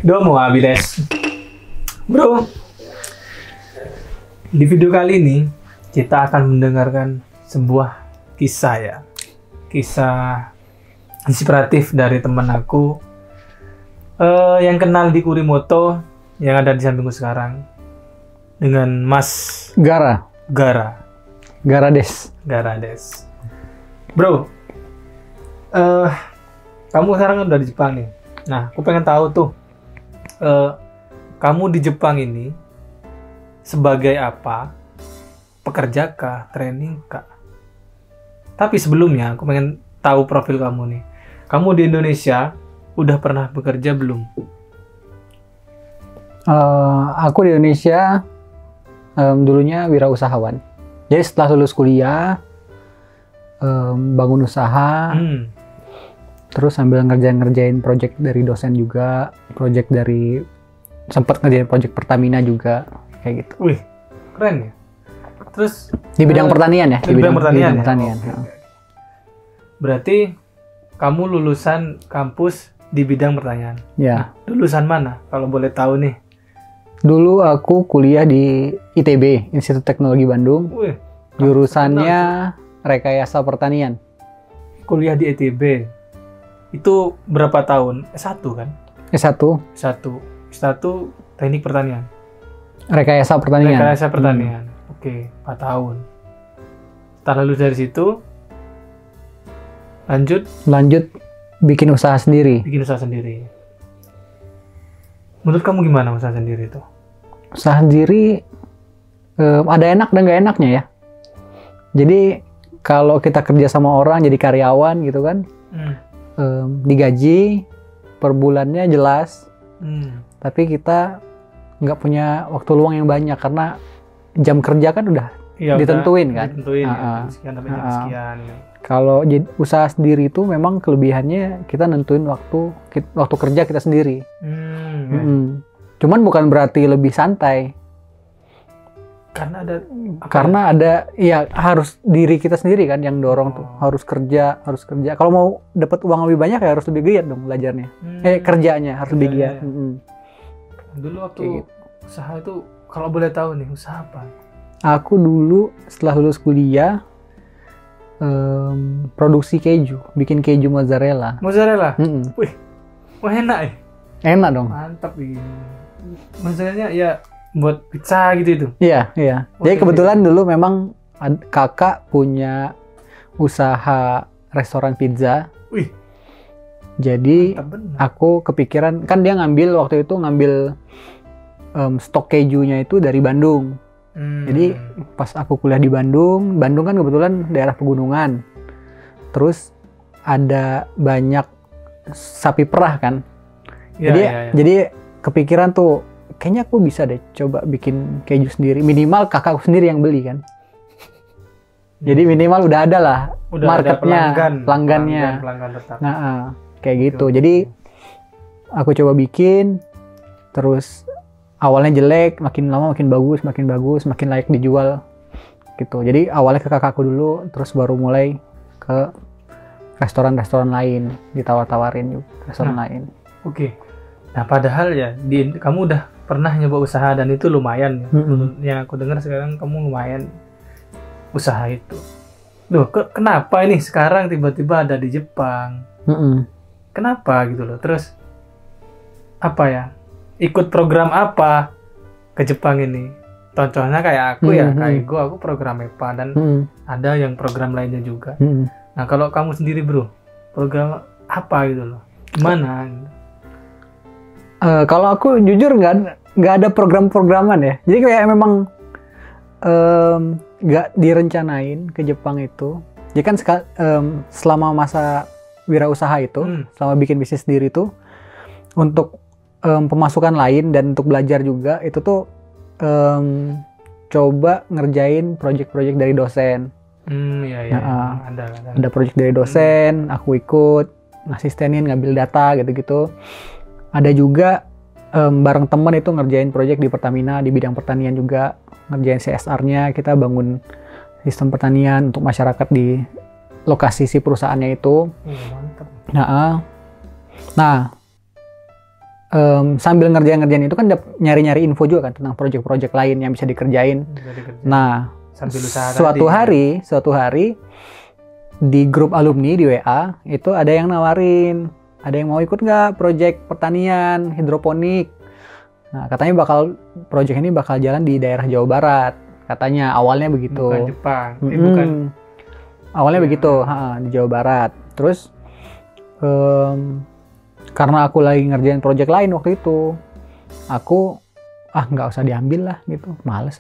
Domo Abides. Bro, di video kali ini kita akan mendengarkan sebuah kisah ya. Kisah inspiratif dari teman aku yang kenal di Kurimoto yang ada di sampingku sekarang dengan Mas Garades. Bro, kamu sekarang kan udah di Jepang nih. Nah, aku pengen tahu tuh, kamu di Jepang ini sebagai apa? Pekerja kah? Training kah? Tapi sebelumnya aku pengen tahu profil kamu nih. Kamu di Indonesia udah pernah bekerja belum? Aku di Indonesia dulunya wirausahawan. Jadi setelah lulus kuliah, bangun usaha. Terus sambil ngerjain project dari dosen juga, sempat ngerjain project Pertamina juga, kayak gitu. Wih, keren ya. Terus di bidang pertanian ya? Di bidang pertanian. Ya? Berarti kamu lulusan kampus di bidang pertanian. Ya. Nah, lulusan mana? Kalau boleh tahu nih. Dulu aku kuliah di ITB, Institut Teknologi Bandung. Wih, jurusannya Rekayasa Pertanian. Kuliah di ITB. Itu berapa tahun? S1 kan? S1 Teknik Pertanian. Rekayasa Pertanian. Oke, 4 tahun. Setelah lulus dari situ, lanjut bikin usaha sendiri. Menurut kamu gimana usaha sendiri itu? Usaha sendiri ada enak dan nggak enaknya ya. Jadi kalau kita kerja sama orang jadi karyawan gitu kan, digaji per bulannya jelas, tapi kita nggak punya waktu luang yang banyak karena jam kerja kan udah ditentuin kan. Sekian sampai jam sekian. Kalau usaha sendiri itu memang kelebihannya kita nentuin waktu kerja kita sendiri. Cuman bukan berarti lebih santai. Karena ada ya harus diri kita sendiri kan yang dorong tuh, harus kerja. Kalau mau dapat uang lebih banyak ya harus lebih giat dong belajarnya. Kerjanya harus lebih giat. Dulu waktu usaha itu kalau boleh tahu nih, usaha apa? Aku dulu setelah lulus kuliah produksi keju, bikin keju mozzarella. Wih, wah enak ya? Enak dong. Mantap ini. Mozzarella ya buat pizza gitu itu? Iya. Jadi kebetulan dulu memang kakak punya usaha restoran pizza. Wih. Jadi aku kepikiran, kan dia waktu itu ngambil stok kejunya itu dari Bandung. Jadi pas aku kuliah di Bandung kan kebetulan daerah pegunungan. Terus ada banyak sapi perah kan. Jadi kepikiran tuh, kayaknya aku bisa deh coba bikin keju sendiri. Minimal kakakku sendiri yang beli kan. Jadi minimal udah ada lah marketnya, pelanggannya. Pelanggan tetap. Nah, kayak gitu. Jadi aku coba bikin, terus awalnya jelek, makin lama makin bagus, makin layak dijual gitu. Jadi awalnya ke kakakku dulu, terus baru mulai ke restoran-restoran lain, ditawar-tawarin juga restoran lain. Oke. Nah, padahal ya kamu udah pernah nyoba usaha dan itu lumayan ya. Yang aku dengar sekarang kamu lumayan usaha itu. Loh, kenapa ini sekarang tiba-tiba ada di Jepang? Kenapa gitu loh? Terus apa ya? Ikut program apa ke Jepang ini? Contohnya kayak aku kayak aku program EPA dan ada yang program lainnya juga. Nah, kalau kamu sendiri bro, program apa gitu loh? Gimana? Kalau aku jujur nggak ada program-programan ya. Jadi kayak memang nggak direncanain ke Jepang itu. Jadi kan selama masa wirausaha itu, selama bikin bisnis sendiri itu, untuk pemasukan lain dan untuk belajar juga itu tuh coba ngerjain project-project dari dosen. Ada project dari dosen, aku ikut ngasistenin, ngambil data gitu-gitu. Ada juga bareng temen itu ngerjain project di Pertamina di bidang pertanian juga, ngerjain CSR-nya, kita bangun sistem pertanian untuk masyarakat di lokasi si perusahaannya itu. Mantap. Nah, sambil ngerjain itu kan nyari-nyari info juga kan tentang project-project lain yang bisa dikerjain. Nah, suatu hari di grup alumni di WA itu ada yang nawarin, ada yang mau ikut nggak project pertanian hidroponik. Nah, katanya project ini bakal jalan di daerah Jawa Barat. Katanya awalnya begitu. Bukan Jepang. Bukan. Awalnya begitu, di Jawa Barat. Terus karena aku lagi ngerjain project lain waktu itu, aku nggak usah diambil lah gitu, males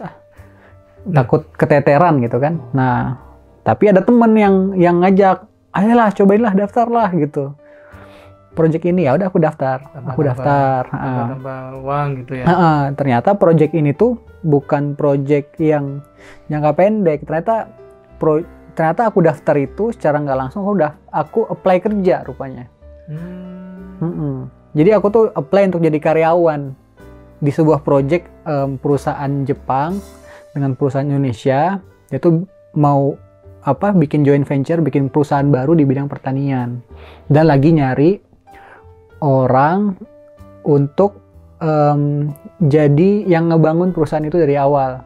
takut keteteran gitu kan. Nah, tapi ada temen yang ngajak, ayolah cobainlah, daftarlah gitu. Project ini, ya udah aku daftar. Tambah uang gitu ya. Ternyata project ini tuh bukan project yang jangka pendek. Ternyata aku daftar itu secara nggak langsung aku apply kerja rupanya. Jadi aku tuh apply untuk jadi karyawan di sebuah project perusahaan Jepang dengan perusahaan Indonesia. Yaitu mau bikin joint venture, bikin perusahaan baru di bidang pertanian, dan lagi nyari orang untuk jadi yang ngebangun perusahaan itu dari awal.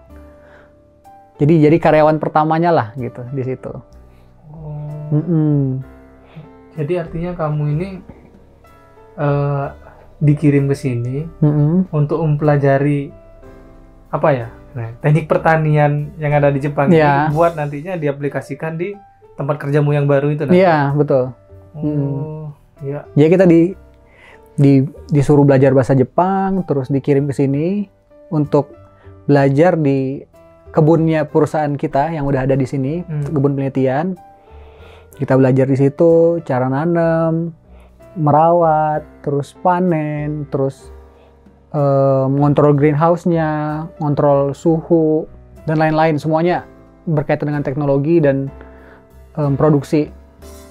Jadi karyawan pertamanya lah gitu di situ. Jadi artinya kamu ini dikirim ke sini untuk mempelajari teknik pertanian yang ada di Jepang ini, buat nantinya diaplikasikan di tempat kerjamu yang baru itu. Iya, betul. Ya. Jadi kita disuruh belajar bahasa Jepang, terus dikirim ke sini untuk belajar di kebunnya perusahaan kita yang udah ada di sini, kebun penelitian. Kita belajar di situ cara nanam, merawat, terus panen, terus ngontrol greenhouse-nya, ngontrol suhu, dan lain-lain. Semuanya berkaitan dengan teknologi dan produksi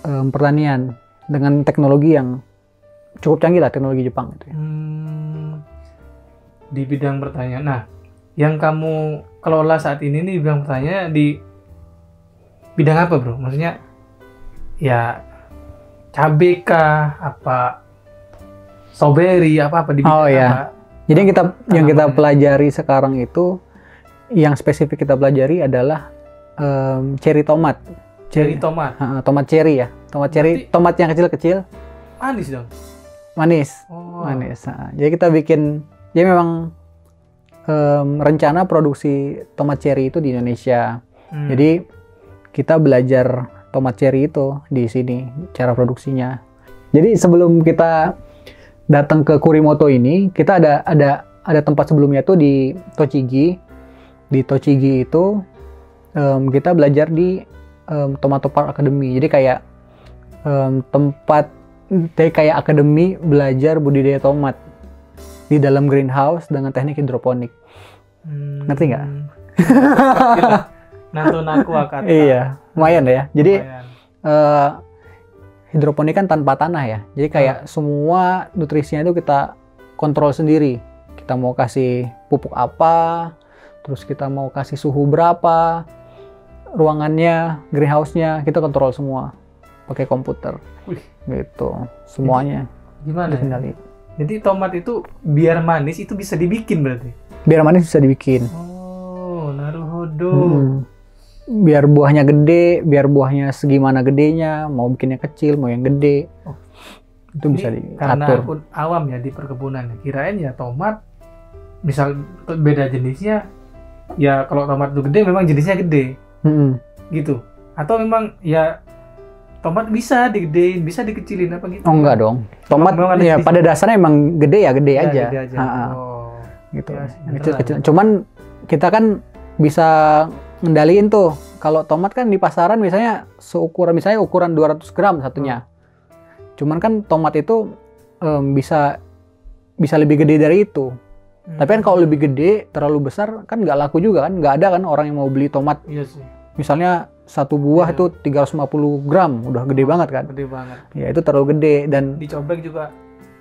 pertanian dengan teknologi yang cukup canggih lah, teknologi Jepang itu ya. Di bidang pertanian. Nah, yang kamu kelola saat ini nih bidang pertanian di bidang apa, bro? Maksudnya ya cabai kah, strawberry, apa di bidang apa? Jadi yang kita pelajari sekarang itu, yang spesifik kita pelajari adalah cherry tomat. Tomat cherry ya. Tomat cherry, tomat yang kecil-kecil. Manis dong. Manis. Jadi kita bikin, jadi memang rencana produksi tomat cherry itu di Indonesia. Jadi kita belajar tomat cherry itu di sini, cara produksinya. Jadi sebelum kita datang ke Kurimoto ini, kita ada tempat sebelumnya tuh di Tochigi. Di Tochigi itu kita belajar di Tomato Park Academy. Jadi kayak kayak akademi belajar budidaya tomat di dalam greenhouse dengan teknik hidroponik. Ngerti nggak? Nantun aku kata. Iya, lumayan ya. Jadi hidroponik kan tanpa tanah ya. Jadi kayak semua nutrisinya itu kita kontrol sendiri. Kita mau kasih pupuk apa, terus kita mau kasih suhu berapa, ruangannya, greenhouse-nya kita kontrol semua pakai komputer. Gitu, semuanya. Gimana? Jadi tomat itu biar manis itu bisa dibikin berarti? Biar manis bisa dibikin. Oh, naruhodo. Biar buahnya gede, biar buahnya segimana gedenya, mau bikinnya kecil, mau yang gede. Itu bisa diatur. Karena aku awam ya di perkebunan, kirain ya tomat, misal beda jenisnya, ya kalau tomat itu gede memang jenisnya gede, gitu. Atau memang ya tomat bisa digedein, bisa dikecilin apa gitu? Oh enggak dong. Tomat ya pada dasarnya emang gede ya gede aja. Gede aja. Gitu. Ya, kecil-kecil. Cuman kita kan bisa ngendaliin tuh. Kalau tomat kan di pasaran misalnya ukuran 200 gram satunya. Cuman kan tomat itu bisa lebih gede dari itu. Tapi kan kalau lebih gede, terlalu besar kan nggak laku juga kan. Nggak ada kan orang yang mau beli tomat. Iya sih. Misalnya satu buah itu 350 gram, udah gede banget kan. Gede banget. Ya itu terlalu gede dan dicobek juga.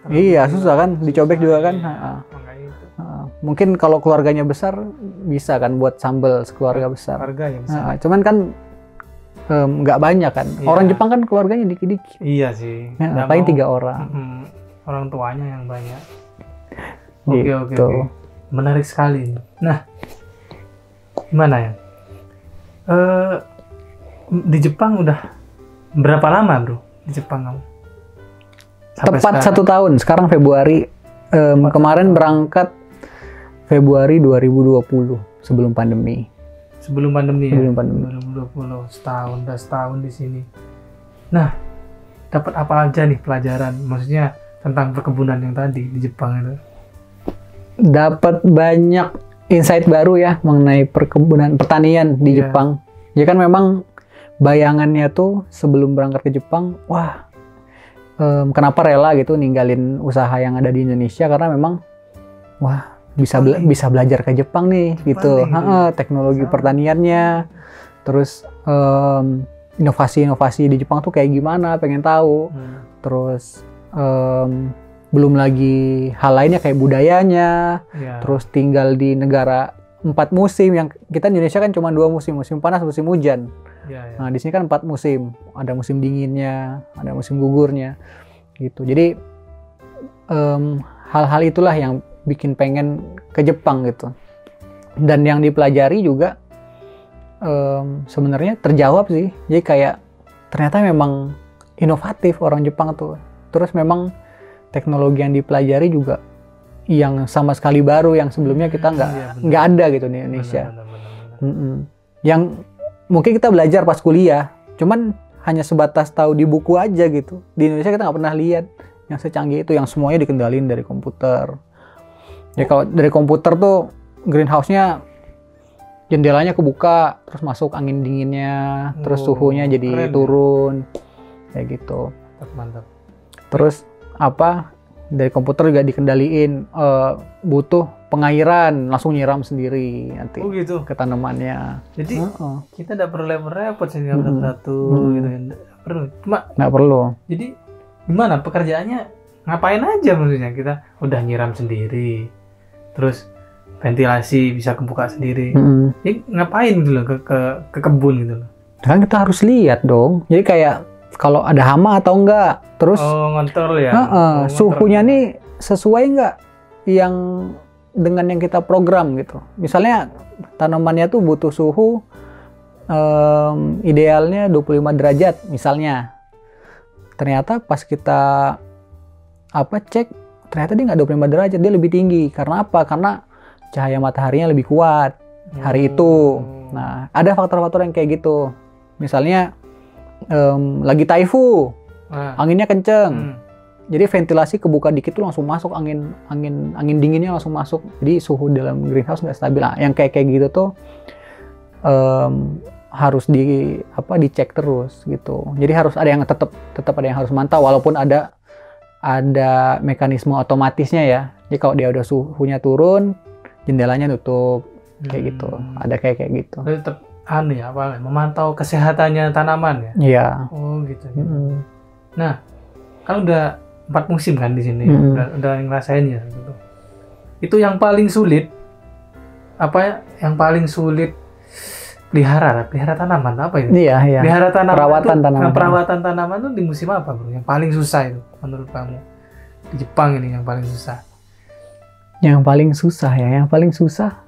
Iya susah kan, dicobek juga kan. Mungkin kalau keluarganya besar bisa kan buat sambal sekeluarga besar. Keluarga yang besar. Cuman kan nggak banyak kan. Iya. Orang Jepang kan keluarganya dikit-dikit. Iya sih. Paling 3 orang. Orang tuanya yang banyak. Gitu. Oke. Menarik sekali. Nah, gimana ya? Di Jepang udah berapa lama bro? Di Jepang kamu? Tepat 1 tahun. Sekarang Februari. Kemarin berangkat Februari 2020 sebelum pandemi. Sebelum pandemi ya? Sebelum pandemi. 2020, setahun di sini. Nah, dapat apa aja nih pelajaran? Maksudnya tentang perkebunan yang tadi di Jepang itu? Dapat banyak insight baru ya mengenai pertanian di Jepang. Ya kan memang bayangannya tuh sebelum berangkat ke Jepang, wah, kenapa rela gitu ninggalin usaha yang ada di Indonesia, karena memang wah bisa belajar ke Jepang nih gitu. Teknologi pertaniannya, terus inovasi-inovasi di Jepang tuh kayak gimana, pengen tahu. Terus belum lagi hal lainnya kayak budayanya, terus tinggal di negara 4 musim, yang kita di Indonesia kan cuma 2 musim, musim panas, musim hujan. Nah di sini kan 4 musim, ada musim dinginnya, ada musim gugurnya, gitu. Jadi hal-hal itulah yang bikin pengen ke Jepang gitu. Dan yang dipelajari juga sebenarnya terjawab sih. Jadi kayak ternyata memang inovatif orang Jepang tuh. Terus memang teknologi yang dipelajari juga yang sama sekali baru, yang sebelumnya kita nggak ada gitu di Indonesia. Yang mungkin kita belajar pas kuliah, cuman hanya sebatas tahu di buku aja gitu. Di Indonesia kita nggak pernah lihat yang secanggih itu, yang semuanya dikendalin dari komputer. Ya kalau dari komputer tuh greenhouse-nya jendelanya kebuka, terus masuk angin dinginnya, terus suhunya jadi turun, kayak gitu. Mantap. Terus dari komputer juga dikendaliin, butuh pengairan, langsung nyiram sendiri nanti gitu ke tanamannya. Jadi kita tidak perlu repot sehingga satu-satu gitu kan. Nggak perlu. Jadi gimana pekerjaannya, ngapain aja maksudnya? Kita udah nyiram sendiri, terus ventilasi bisa kebuka sendiri. Jadi ngapain gitu loh ke kebun gitu loh? Kan kita harus lihat dong. Jadi kayak kalau ada hama atau enggak, terus ngontrol ya. Suhunya nih sesuai enggak yang dengan yang kita program gitu. Misalnya tanamannya tuh butuh suhu idealnya 25 derajat misalnya. Ternyata pas kita cek, ternyata dia nggak 25 derajat, dia lebih tinggi. Karena apa? Karena cahaya mataharinya lebih kuat hari itu. Nah, ada faktor-faktor yang kayak gitu. Misalnya lagi taifu, anginnya kenceng, jadi ventilasi kebuka dikit tuh langsung masuk angin dinginnya langsung masuk. Jadi suhu dalam greenhouse nggak stabil. Nah, yang kayak gitu tuh harus dicek terus gitu. Jadi harus ada yang tetap ada yang harus mantau, walaupun ada mekanisme otomatisnya ya. Jadi kalau dia udah suhunya turun, jendelanya tutup kayak gitu. Ada kayak gitu. Tetap memantau kesehatannya tanaman ya. Iya. Oh gitu. Nah, kan udah 4 musim kan di sini. Udah ngerasain ya gitu. Itu yang paling sulit yang paling sulit pelihara tanaman apa itu? Iya. Pelihara tanaman, perawatan tanaman itu di musim apa, bro? Yang paling susah itu menurut kamu? Di Jepang ini yang paling susah. Yang paling susah.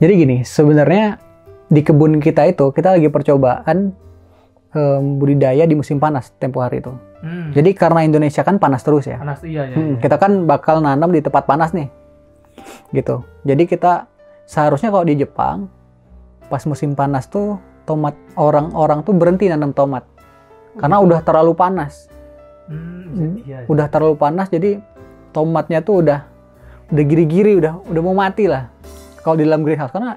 Jadi gini, sebenarnya di kebun kita itu kita lagi percobaan budidaya di musim panas tempo hari itu. Jadi karena Indonesia kan panas terus ya. Panas iya. Kita kan bakal nanam di tempat panas nih. Gitu. Jadi kita seharusnya kalau di Jepang pas musim panas tuh orang-orang tuh berhenti nanam tomat. Karena udah terlalu panas. Udah terlalu panas, jadi tomatnya tuh udah giri-giri, udah mau mati lah kalau di dalam greenhouse. Karena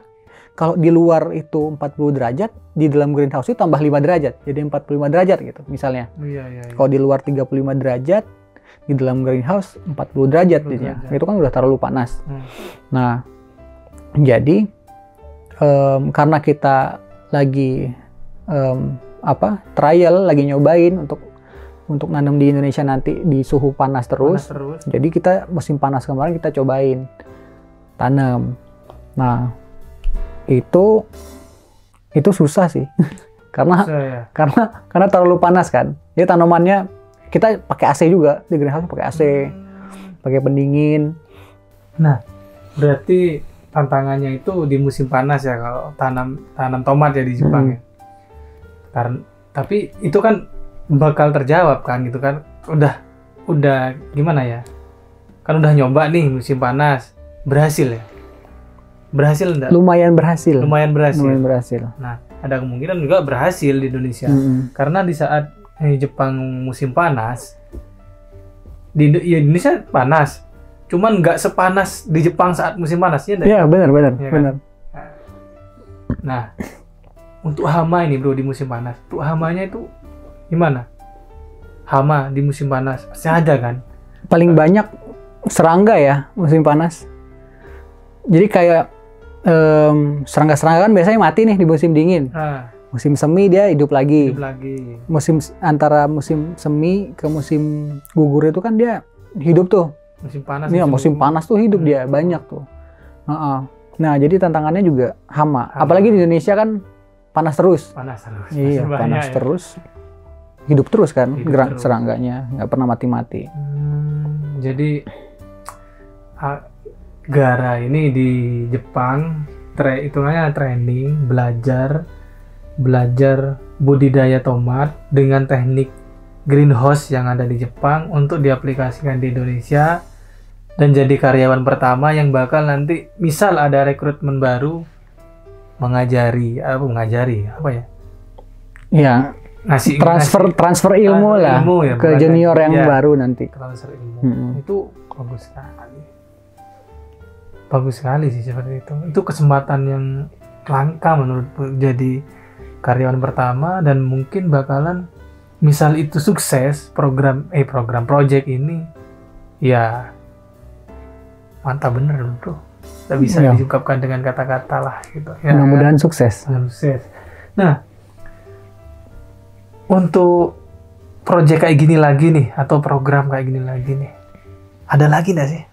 kalau di luar itu 40 derajat, di dalam greenhouse itu tambah 5 derajat, jadi 45 derajat gitu misalnya. Iya. Kalau di luar 35 derajat, di dalam greenhouse 40 derajat jadinya. Itu kan udah terlalu panas. Nah, jadi karena kita lagi trial, lagi nyobain untuk nanam di Indonesia nanti di suhu panas terus. Jadi kita musim panas kemarin kita cobain tanam. Nah, itu susah sih. karena terlalu panas kan. Jadi tanamannya kita pakai AC juga di greenhouse, pakai AC, pakai pendingin. Nah, berarti tantangannya itu di musim panas ya kalau tanam tomat ya di Jepang ya. Karena tapi itu kan bakal terjawab kan gitu kan. Udah gimana ya? Kan udah nyoba nih musim panas, berhasil ya? Berhasil enggak? Lumayan berhasil. Lumayan berhasil. Lumayan berhasil. Nah, ada kemungkinan juga berhasil di Indonesia. Karena di saat Jepang musim panas, di Indonesia panas. Cuman nggak sepanas di Jepang saat musim panas ya? Iya, benar. Ya, kan? Nah, untuk hama ini bro di musim panas, untuk hamanya itu gimana? Hama di musim panas pasti ada kan? Paling banyak serangga ya musim panas. Jadi kayak serangga-serangga kan biasanya mati nih di musim dingin. Musim semi dia hidup lagi. Antara musim semi ke musim gugur itu kan dia hidup tuh. Musim panas. Iya, musim panas tuh hidup dia banyak tuh. Nah, jadi tantangannya juga hama. Apalagi di Indonesia kan panas terus. Iya, panas terus. Hidup terus kan gerak serangganya, nggak pernah mati-mati. Jadi Gara ini di Jepang hitungannya training, belajar budidaya tomat dengan teknik greenhouse yang ada di Jepang untuk diaplikasikan di Indonesia dan jadi karyawan pertama yang bakal nanti misal ada rekrutmen baru mengajari apa ya? Ya, transfer ilmu lah ya, ke junior yang baru nanti. Transfer ilmu. Itu bagus sekali sih seperti itu. Itu kesempatan yang langka menurutku jadi karyawan pertama dan mungkin bakalan misal itu sukses project ini ya mantap bener bro. Tidak bisa diungkapkan dengan kata-kata lah gitu. Ya, mudah-mudahan sukses. Nah, untuk project kayak gini lagi nih atau program kayak gini lagi nih, ada lagi nggak sih?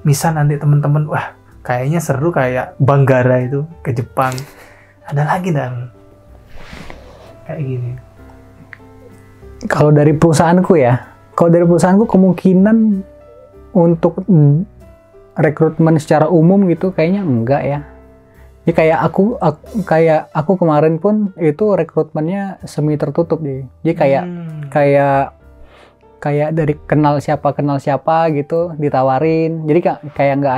Misal nanti teman-teman, wah kayaknya seru kayak Banggara itu ke Jepang, ada lagi nggak kayak gini? Kalau dari perusahaanku kemungkinan untuk rekrutmen secara umum gitu kayaknya enggak ya. Ya kayak aku kemarin pun itu rekrutmennya semi tertutup deh. Jadi kayak dari kenal siapa gitu ditawarin. Jadi kayak nggak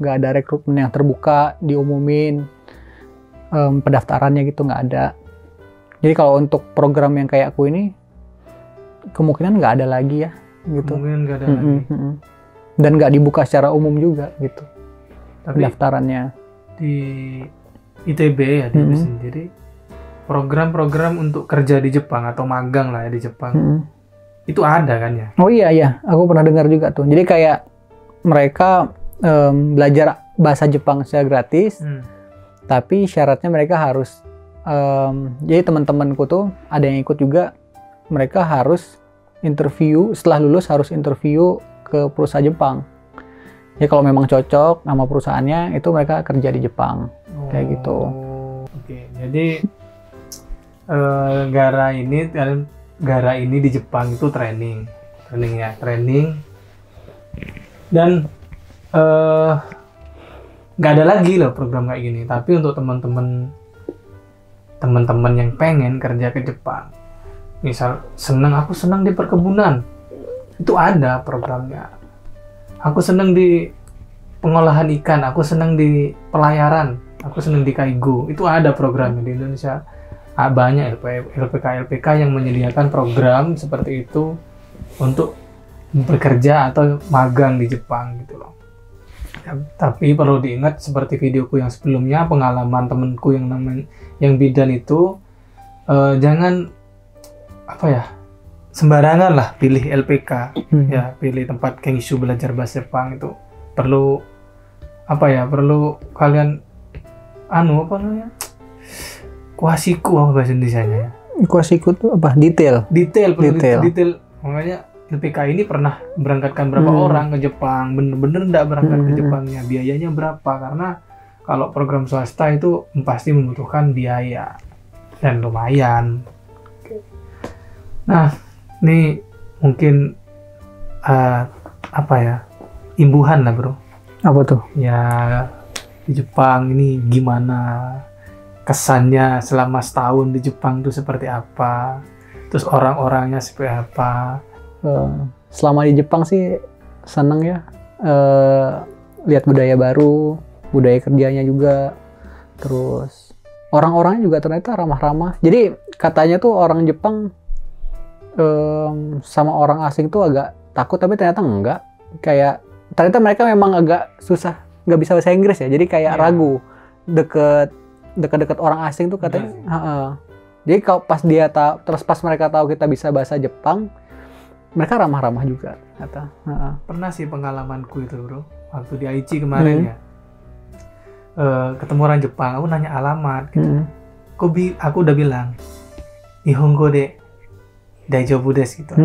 ada rekrutmen yang terbuka diumumin pendaftarannya gitu nggak ada. Jadi kalau untuk program yang kayak aku ini kemungkinan nggak ada lagi ya gitu. Kemungkinan nggak ada lagi. Dan nggak dibuka secara umum juga gitu. Tapi pendaftarannya di ITB ya sendiri program-program untuk kerja di Jepang atau magang lah ya di Jepang itu ada kan ya? Oh iya aku pernah dengar juga tuh. Jadi kayak mereka belajar bahasa Jepang secara gratis, tapi syaratnya mereka harus jadi teman-temanku tuh ada yang ikut juga, mereka harus interview, setelah lulus harus interview ke perusahaan Jepang. Ya kalau memang cocok sama perusahaannya itu mereka kerja di Jepang kayak gitu. Oke. Jadi Gara ini di Jepang itu training dan nggak ada lagi loh program kayak gini. Tapi untuk teman-teman yang pengen kerja ke Jepang, misal aku senang di perkebunan, itu ada programnya. Aku senang di pengolahan ikan, aku senang di pelayaran, aku senang di kaigo. Itu ada programnya di Indonesia. Banyak LPK yang menyediakan program seperti itu untuk bekerja atau magang di Jepang gitu loh. Ya, tapi perlu diingat seperti videoku yang sebelumnya, pengalaman temenku yang bidan itu jangan sembarangan lah pilih LPK. Ya, pilih tempat Kengshu belajar bahasa Jepang itu perlu kalian kuasiku bahasa Indonesianya ya. Kuasiku tuh apa? Detail. Makanya LPK ini pernah berangkatkan berapa orang ke Jepang, bener-bener enggak berangkat ke Jepangnya, biayanya berapa, karena kalau program swasta itu pasti membutuhkan biaya dan lumayan. Nah, ini mungkin imbuhan lah bro Apa tuh? Ya di Jepang ini gimana kesannya selama setahun di Jepang tuh seperti apa, terus orang-orangnya seperti apa. Selama di Jepang sih seneng ya, lihat budaya baru, budaya kerjanya juga, terus orang-orangnya juga ternyata ramah-ramah. Jadi katanya tuh orang Jepang sama orang asing tuh agak takut, tapi ternyata enggak. Kayak ternyata mereka memang agak susah, nggak bisa bahasa Inggris ya, jadi kayak ragu deket orang asing tuh katanya. Jadi kalau pas dia tahu, terus pas mereka tahu kita bisa bahasa Jepang, mereka ramah-ramah juga kata. Pernah sih pengalamanku itu bro, waktu di Aichi kemarin ya, ketemu orang Jepang, aku nanya alamat gitu. Aku udah bilang Nihongo de daijoubu desu gitu.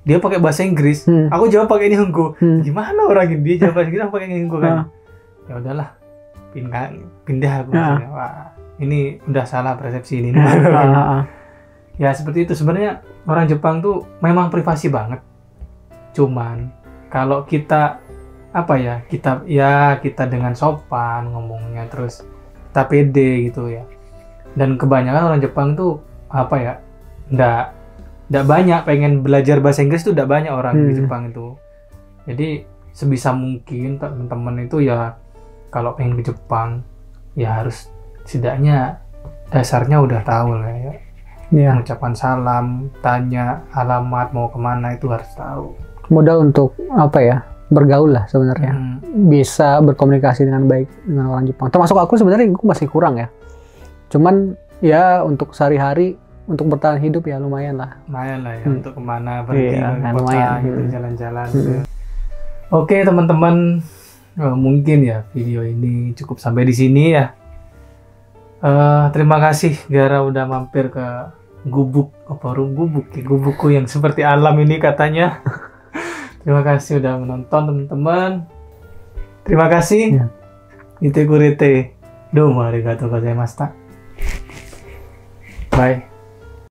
Dia pakai bahasa Inggris, aku jawab pakai Nihongo. Gimana orang ini dia jawab bahasa Inggris, aku pakai Nihongo kan. Ya udahlah, pindah aku. Wah, ini udah salah persepsi ini. Ya seperti itu sebenarnya, orang Jepang tuh memang privasi banget. Cuman kalau kita kita dengan sopan ngomongnya, terus kita pede gitu ya. Dan kebanyakan orang Jepang tuh nggak banyak pengen belajar bahasa Inggris tuh, nggak banyak orang di Jepang itu. Jadi sebisa mungkin teman-teman itu ya kalau pengen ke Jepang ya harus setidaknya dasarnya udah tahu lah ya. Mengucapkan salam, tanya alamat mau kemana itu harus tahu. Modal untuk bergaul lah sebenarnya. Bisa berkomunikasi dengan baik dengan orang Jepang. Termasuk aku sebenarnya, aku masih kurang ya. Cuman ya untuk sehari-hari, untuk bertahan hidup ya lumayan lah. Lumayan lah ya, untuk kemana pergi ke kota gitu, jalan-jalan gitu. Oke teman-teman, mungkin ya video ini cukup sampai di sini ya. Terima kasih Gara udah mampir ke gubukku yang seperti alam ini katanya. Terima kasih udah menonton teman-teman. Terima kasih. Ite kurete. Domo arigatou gozaimashita. Bye.